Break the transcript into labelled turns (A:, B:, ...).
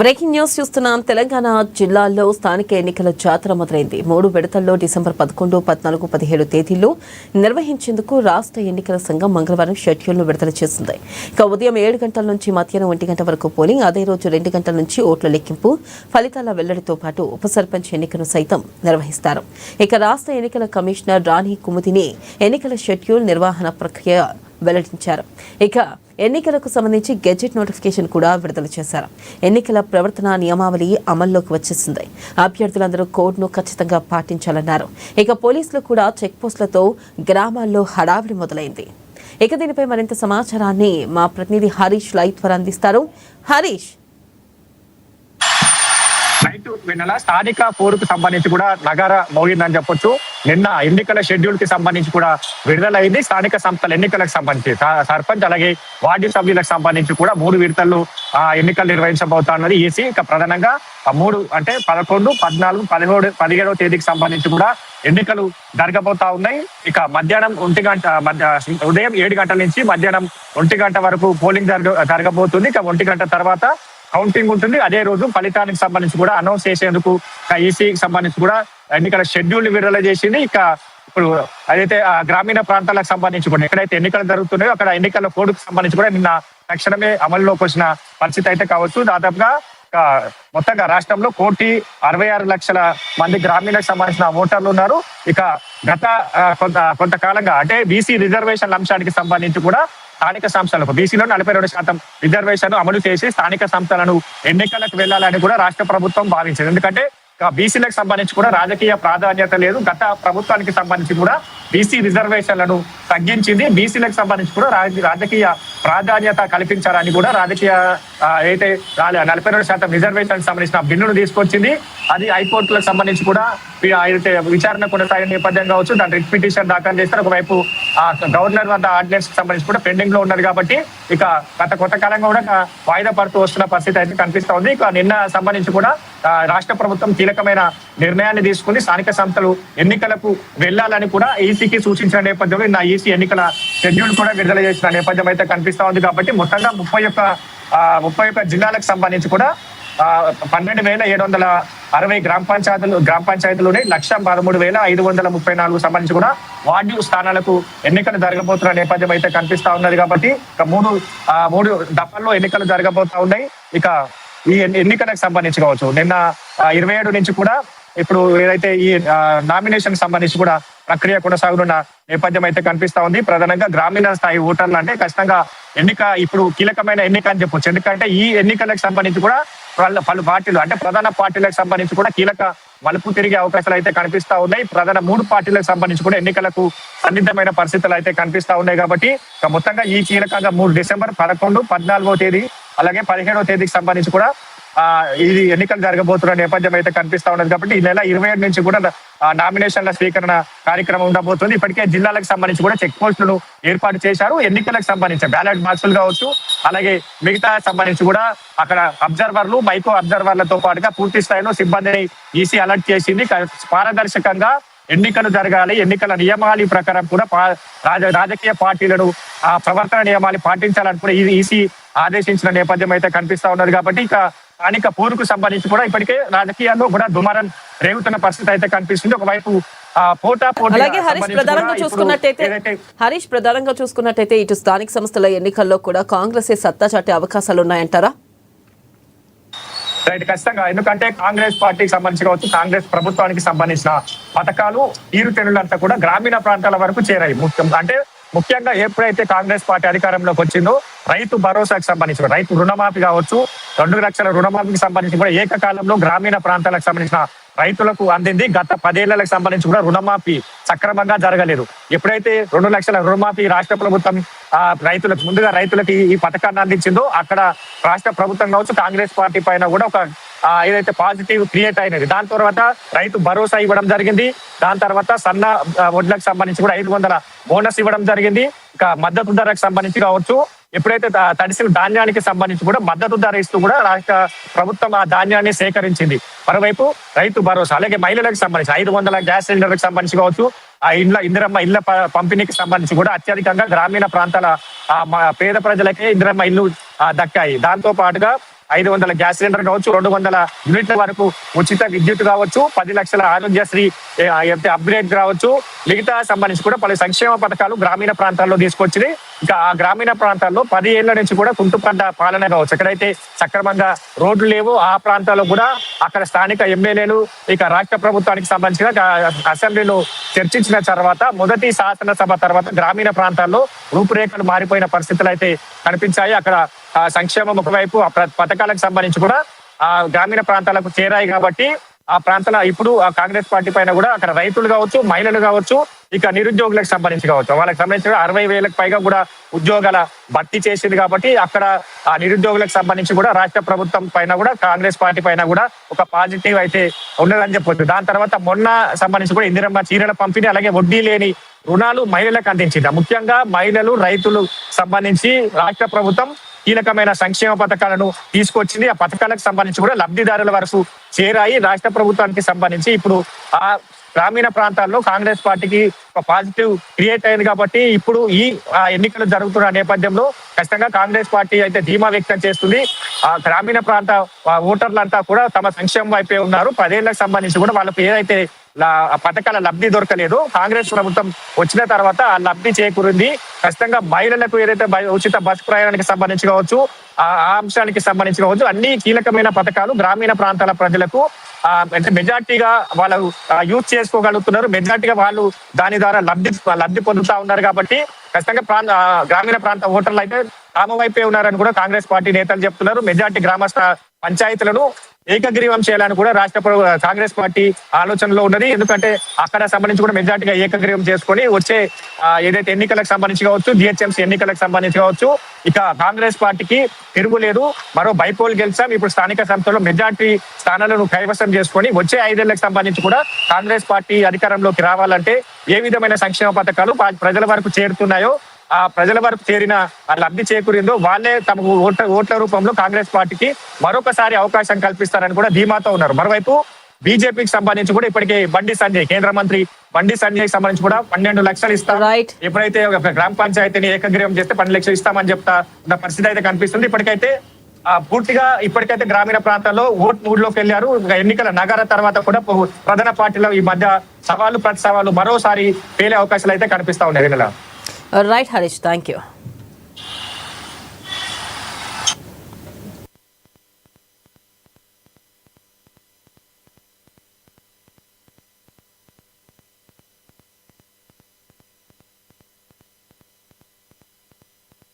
A: Breaking news చూస్తున్నాం. తెలంగాణ జిల్లాల్లో స్థానిక ఎన్నికల జాతర మొదలైంది. 3 విడతల్లో డిసెంబర్ 11, 14, 17 తేదీల్లో నిర్వహించేందుకు రాష్ట్ర ఎన్నికల సంఘం మంగళవారం షెడ్యూల్ను విడుదల చేసింది. ఇక ఉదయం 7 గంటల నుంచి మధ్యాహ్నం 1 గంట వరకు పోలింగ్, అదే రోజు 2 గంటల నుంచి ఓట్ల లెక్కింపు, ఫలితాల వెల్లడితో పాటు ఉప సర్పంచ్ ఎన్నికను సైతం నిర్వహిస్తారు. ఇక రాష్ట్ర ఎన్నికల కమిషనర్ రాణి కుముదిని ఎన్నికల షెడ్యూల్ నిర్వహణ ప్రక్రియ వెల్లడించారు. ఇక ఎన్నికలకు సంబంధించి గెజెట్ నోటిఫికేషన్ కూడా విడుదల చేశారు. ఎన్నికల ప్రవర్తన నియమావళి అమల్లోకి వచ్చేసింది. అభ్యర్థులందరూ కోడ్ను ఖచ్చితంగా పాటించాలన్నారు. ఇక పోలీసులు కూడా చెక్ పోస్టులతో గ్రామాల్లో హడావిడి మొదలైంది. ఇక దీనిపై మరింత సమాచారాన్ని మా ప్రతినిధి హరీష్ లైవ్ ద్వారా అందిస్తారు. హరీష్,
B: స్థానిక పోరుకు సంబంధించి కూడా నగర మోగిందని చెప్పొచ్చు. నిన్న ఎన్నికల షెడ్యూల్ కి సంబంధించి కూడా విడుదలైంది. స్థానిక సంస్థల ఎన్నికలకు సంబంధించి సర్పంచ్ అలాగే వార్డు సభ్యులకు సంబంధించి కూడా 3 విడతల్లో ఎన్నికలు నిర్వహించబోతున్నది ఈసీ. ఇక ప్రధానంగా 3 అంటే 11, 14, 17వ తేదీకి సంబంధించి కూడా ఎన్నికలు జరగబోతా ఉన్నాయి. ఇక మధ్యాహ్నం 1 గంట ఉదయం 7 గంటల నుంచి మధ్యాహ్నం 1 గంట వరకు పోలింగ్ జరగబోతుంది. ఇక 1 గంట తర్వాత కౌంటింగ్ ఉంటుంది. అదే రోజు ఫలితానికి సంబంధించి కూడా అనౌన్స్ చేసేందుకు ఈసీకి సంబంధించి కూడా ఎన్నికల షెడ్యూల్ విడుదల చేసింది. ఇక ఇప్పుడు అదైతే గ్రామీణ ప్రాంతాలకు సంబంధించి కూడా ఎక్కడైతే ఎన్నికలు జరుగుతున్నాయో అక్కడ ఎన్నికల కోడ్కు సంబంధించి కూడా నిన్న తక్షణమే అమల్లోకి వచ్చిన పరిస్థితి అయితే కావచ్చు. దాదాపుగా మొత్తంగా రాష్ట్రంలో 1,66,00,000 మంది గ్రామీణకు సంబంధించిన ఓటర్లు ఉన్నారు. ఇక గత కొంతకాలంగా అంటే బీసీ రిజర్వేషన్ల అంశానికి సంబంధించి కూడా స్థానిక సంస్థలకు బీసీలో 42% రిజర్వేషన్ అమలు చేసి స్థానిక సంస్థలను ఎన్నికలకు వెళ్లాలని కూడా రాష్ట్ర ప్రభుత్వం భావించింది. ఎందుకంటే బీసీలకు సంబంధించి కూడా రాజకీయ ప్రాధాన్యత లేదు. గత ప్రభుత్వానికి సంబంధించి కూడా బీసీ రిజర్వేషన్లను తగ్గించింది. బీసీలకు సంబంధించి కూడా రాజకీయ ప్రాధాన్యత కల్పించాలని కూడా రాజకీయ అయితే 42% రిజర్వేషన్ సంబంధించిన బిల్లును తీసుకొచ్చింది. అది హైకోర్టులకు సంబంధించి కూడా అయితే విచారణ కొనసాగిన నేపథ్యం కావచ్చు. దాని రిట్ పిటిషన్ దాఖలు చేస్తారు. ఒకవైపు గవర్నర్ వద్ద ఆర్డినెన్స్ సంబంధించి కూడా పెండింగ్ లో ఉన్నది కాబట్టి ఇక గత కొంతకాలంగా కూడా వాయిదా పడుతూ వస్తున్న పరిస్థితి అయితే కనిపిస్తా ఉంది. ఇక నిన్న సంబంధించి కూడా రాష్ట్ర ప్రభుత్వం కీలకమైన నిర్ణయాన్ని తీసుకుని స్థానిక సంస్థలు ఎన్నికలకు వెళ్లాలని కూడా ఈసీకి సూచించిన నేపథ్యంలో నిన్న ఈసీ ఎన్నికల షెడ్యూల్ కూడా విడుదల చేసిన నేపథ్యం అయితే కనిపిస్తా ఉంది. కాబట్టి మొత్తంగా 31 జిల్లాలకు సంబంధించి కూడా 12,760 గ్రామ పంచాయతీలోనే 1,13,534 సంబంధించి కూడా వార్డు స్థానాలకు ఎన్నికలు జరగబోతున్న నేపథ్యం అయితే కనిపిస్తా ఉన్నది. కాబట్టి ఇక మూడు దఫాల్లో ఎన్నికలు జరగబోతా ఉన్నాయి. ఇక ఈ ఎన్నికలకు సంబంధించి కావచ్చు నిన్న 27 నుంచి కూడా ఇప్పుడు ఏదైతే ఈ నామినేషన్ సంబంధించి కూడా ప్రక్రియ కొనసాగుతున్న నేపథ్యం అయితే కనిపిస్తా ఉంది. ప్రధానంగా గ్రామీణ స్థాయి ఓటర్లు అంటే ఖచ్చితంగా ఎన్నిక ఇప్పుడు కీలకమైన ఎన్నిక అని చెప్పొచ్చు. ఎందుకంటే ఈ ఎన్నికలకు సంబంధించి కూడా పలు పార్టీలు అంటే ప్రధాన పార్టీలకు సంబంధించి కూడా కీలక మలుపు తిరిగే అవకాశాలు అయితే కనిపిస్తా ఉన్నాయి. ప్రధాన 3 పార్టీలకు సంబంధించి కూడా ఎన్నికలకు సన్నిద్ధమైన పరిస్థితులు అయితే కనిపిస్తా ఉన్నాయి. కాబట్టి మొత్తంగా ఈ కీలకంగా డిసెంబర్ 11, 14వ తేదీ అలాగే 17వ తేదీకి సంబంధించి కూడా ఇది ఎన్నికలు జరగబోతున్న నేపథ్యం అయితే కనిపిస్తా ఉన్నది. కాబట్టి ఈ నెల 27 నుంచి కూడా నామినేషన్ల స్వీకరణ కార్యక్రమం ఉండబోతుంది. ఇప్పటికే జిల్లాలకు సంబంధించి కూడా చెక్ పోస్టులను ఏర్పాటు చేశారు. ఎన్నికలకు సంబంధించి బ్యాలెట్ బాక్సులు కావచ్చు అలాగే మిగతా సంబంధించి కూడా అక్కడ అబ్జర్వర్లు మైక్రో అబ్జర్వర్లతో పాటుగా పూర్తి స్థాయిలో సిబ్బందిని ఈసీ అలర్ట్ చేసింది. పారదర్శకంగా ఎన్నికలు జరగాలి, ఎన్నికల నియమావళి ప్రకారం కూడా రాజకీయ పార్టీలను ప్రవర్తన నియమాలు పాటించాలని కూడా ఈసీ ఆదేశించిన నేపథ్యం అయితే కనిపిస్తా ఉన్నది. కాబట్టి ఇక స్థానిక పోరుకు సంబంధించి కూడా ఇప్పటికే రాజకీయాల్లో కూడా దుమారం రేగుతున్న పరిస్థితి అయితే కనిపిస్తుంది. ఒకవైపు
A: అలాగే హరీష్ ప్రధానంగా చూసుకున్నట్టయితే ఇటు స్థానిక సంస్థల ఎన్నికల్లో కూడా కాంగ్రెస్ సత్తా చాటే అవకాశాలు ఉన్నాయంటారా?
B: రైట్, ఖచ్చితంగా. ఎందుకంటే కాంగ్రెస్ పార్టీకి సంబంధించి కావచ్చు, కాంగ్రెస్ ప్రభుత్వానికి సంబంధించిన పథకాలు తీరుతెన్నులంతా కూడా గ్రామీణ ప్రాంతాల వరకు చేరాయి. ముఖ్యంగా ఎప్పుడైతే కాంగ్రెస్ పార్టీ అధికారంలోకి వచ్చిందో రైతు భరోసాకు సంబంధించి రైతు రుణమాఫీ కావచ్చు, 2 లక్షల రుణమాఫీకి సంబంధించి కూడా ఏకకాలంలో గ్రామీణ ప్రాంతాలకు సంబంధించిన రైతులకు అందింది. గత 10 ఏళ్లకు సంబంధించి కూడా రుణమాఫీ సక్రమంగా జరగలేదు. ఎప్పుడైతే 2 లక్షల రుణమాఫీ రాష్ట్ర ప్రభుత్వం రైతులకి ఈ పథకాన్ని అందించిందో అక్కడ రాష్ట్ర ప్రభుత్వం కావచ్చు కాంగ్రెస్ పార్టీ పైన కూడా ఒక ఏదైతే పాజిటివ్ క్రియేట్ అయినది. దాని తర్వాత రైతు భరోసా ఇవ్వడం జరిగింది. దాని తర్వాత సన్న వడ్లకు సంబంధించి కూడా 500 బోనస్ ఇవ్వడం జరిగింది. ఇక మద్దతు ధరకు సంబంధించి కావచ్చు, ఎప్పుడైతే తడిసిన ధాన్యానికి సంబంధించి కూడా మద్దతు ధర ఇస్తూ కూడా రాష్ట్ర ప్రభుత్వం ఆ ధాన్యాన్ని సేకరించింది. మరోవైపు రైతు భరోసా అలాగే మహిళలకు సంబంధించి 500 గ్యాస్ సిలిండర్లకు సంబంధించి కావచ్చు, ఆ ఇందిరమ్మ ఇళ్ల పంపిణీకి సంబంధించి కూడా అత్యధికంగా గ్రామీణ ప్రాంతాల పేద ప్రజలకే ఇందిరమ్మ ఇల్లు దక్కాయి. దాంతో పాటుగా 500 గ్యాస్ సిలిండర్ కావచ్చు, 200 యూనిట్ల వరకు ఉచిత విద్యుత్ కావచ్చు, 10 లక్షల ఆరోగ్యశ్రీ అప్గ్రేడ్ కావచ్చు, మిగతా సంబంధించి కూడా పలు సంక్షేమ పథకాలు గ్రామీణ ప్రాంతాల్లో తీసుకొచ్చింది. ఇంకా ఆ గ్రామీణ ప్రాంతాల్లో 10 ఏళ్ల నుంచి కూడా కుంటుపడ్డ పాలన కావచ్చు, ఎక్కడైతే సక్రమంగా రోడ్లు లేవు ఆ ప్రాంతాల్లో కూడా అక్కడ స్థానిక ఎమ్మెల్యేలు ఇక రాష్ట్ర ప్రభుత్వానికి సంబంధించిన అసెంబ్లీలో చర్చించిన తర్వాత మొదటి శాసనసభ తర్వాత గ్రామీణ ప్రాంతాల్లో రూపురేఖలు మారిపోయిన పరిస్థితులు అయితే కనిపించాయి. అక్కడ సంక్షేమం ఒకవైపు ఆ పథకాలకు సంబంధించి కూడా ఆ గ్రామీణ ప్రాంతాలకు చేరాయి కాబట్టి ఆ ప్రాంతాల ఇప్పుడు ఆ కాంగ్రెస్ పార్టీ పైన కూడా అక్కడ రైతులు కావచ్చు, మహిళలు కావచ్చు, ఇక నిరుద్యోగులకు సంబంధించి కావచ్చు, వాళ్ళకి సంబంధించిన 60,000కు పైగా కూడా ఉద్యోగాల భర్తీ చేసింది కాబట్టి అక్కడ ఆ నిరుద్యోగులకు సంబంధించి కూడా రాష్ట్ర ప్రభుత్వం పైన కూడా కాంగ్రెస్ పార్టీ పైన కూడా ఒక పాజిటివ్ అయితే ఉన్నదని చెప్పొచ్చు. దాని తర్వాత మొన్న సంబంధించి కూడా ఇందిరమ్మ చీరల పంపిణీ, అలాగే వడ్డీ లేని రుణాలు మహిళలకు అందించింది. ముఖ్యంగా మహిళలు, రైతులు సంబంధించి రాష్ట్ర ప్రభుత్వం కీలకమైన సంక్షేమ పథకాలను తీసుకొచ్చింది. ఆ పథకాలకు సంబంధించి కూడా లబ్ధిదారుల వరకు చేరాయి. రాష్ట్ర ప్రభుత్వానికి సంబంధించి ఇప్పుడు ఆ గ్రామీణ ప్రాంతాల్లో కాంగ్రెస్ పార్టీకి ఒక పాజిటివ్ క్రియేట్ అయింది కాబట్టి ఇప్పుడు ఈ ఎన్నికలు జరుగుతున్న నేపథ్యంలో ఖచ్చితంగా కాంగ్రెస్ పార్టీ అయితే ధీమా వ్యక్తం చేస్తుంది. ఆ గ్రామీణ ప్రాంత ఓటర్లంతా కూడా తమ సంక్షేమం వైపే ఉన్నారు. 10 ఏళ్లకు సంబంధించి కూడా వాళ్ళకు ఏదైతే పథకాల లబ్ధి దొరకలేదు, కాంగ్రెస్ ప్రభుత్వం వచ్చిన తర్వాత ఆ లబ్ధి చేకూరింది. ఖచ్చితంగా మహిళలకు ఏదైతే ఉచిత బస్ ప్రయాణానికి సంబంధించి కావచ్చు, ఆ అంశానికి సంబంధించి కావచ్చు, అన్ని కీలకమైన పథకాలు గ్రామీణ ప్రాంతాల ప్రజలకు అంటే మెజార్టీగా వాళ్ళు యూజ్ చేసుకోగలుగుతున్నారు. మెజార్టీగా వాళ్ళు దాని ద్వారా లబ్ధి పొందుతా ఉన్నారు కాబట్టి ఖచ్చితంగా గ్రామీణ ప్రాంత ఓటర్లు అయితే ఆమె వైపే ఉన్నారని కూడా కాంగ్రెస్ పార్టీ నేతలు చెప్తున్నారు. మెజార్టీ గ్రామస్థ పంచాయతీలను ఏకగ్రీవం చేయాలని కూడా కాంగ్రెస్ పార్టీ ఆలోచనలో ఉన్నది. ఎందుకంటే అక్కడ సంబంధించి కూడా మెజార్టీగా ఏకగ్రీవం చేసుకొని వచ్చే ఏదైతే ఎన్నికలకు సంబంధించి కావచ్చు, జిహెచ్ఎంసీ ఎన్నికలకు సంబంధించి కావచ్చు, ఇక కాంగ్రెస్ పార్టీకి తిరుగులేదు. మరో బైపోల్ గెలిచాం. ఇప్పుడు స్థానిక సంస్థల్లో మెజార్టీ స్థానాలను కైవసం చేసుకొని వచ్చే 5 ఏళ్లకు సంబంధించి కూడా కాంగ్రెస్ పార్టీ అధికారంలోకి రావాలంటే ఏ విధమైన సంక్షేమ పథకాలు ప్రజల వరకు చేరుతున్నాయో, ఆ ప్రజల వరకు చేరిన లబ్ధి చేకూరిందో వాళ్ళే తమకు ఓట్ల రూపంలో కాంగ్రెస్ పార్టీకి మరొకసారి అవకాశం కల్పిస్తారని కూడా ధీమాతో ఉన్నారు. మరోవైపు బీజేపీకి సంబంధించి కూడా ఇప్పటికే బండి సంజయ్, కేంద్ర మంత్రి బండి సంజయ్ సంబంధించి కూడా 12 లక్షలు ఇస్తాం, ఎప్పుడైతే ఒక గ్రామ పంచాయతీని ఏకగ్రీవం చేస్తే 12 లక్షలు ఇస్తామని చెప్తా ఉన్న పరిస్థితి అయితే కనిపిస్తుంది. పూర్తిగా ఇప్పటికైతే గ్రామీణ ప్రాంతాల్లో ఓట్ మూడ్లోకి వెళ్ళారు. ఎన్నికల నగర తర్వాత కూడా ప్రధాన పార్టీలో ఈ మధ్య సవాలు ప్రతి సవాలు మరోసారి పేలే అవకాశాలు అయితే కనిపిస్తా ఉన్నాయి.
A: Right Harish, thank you.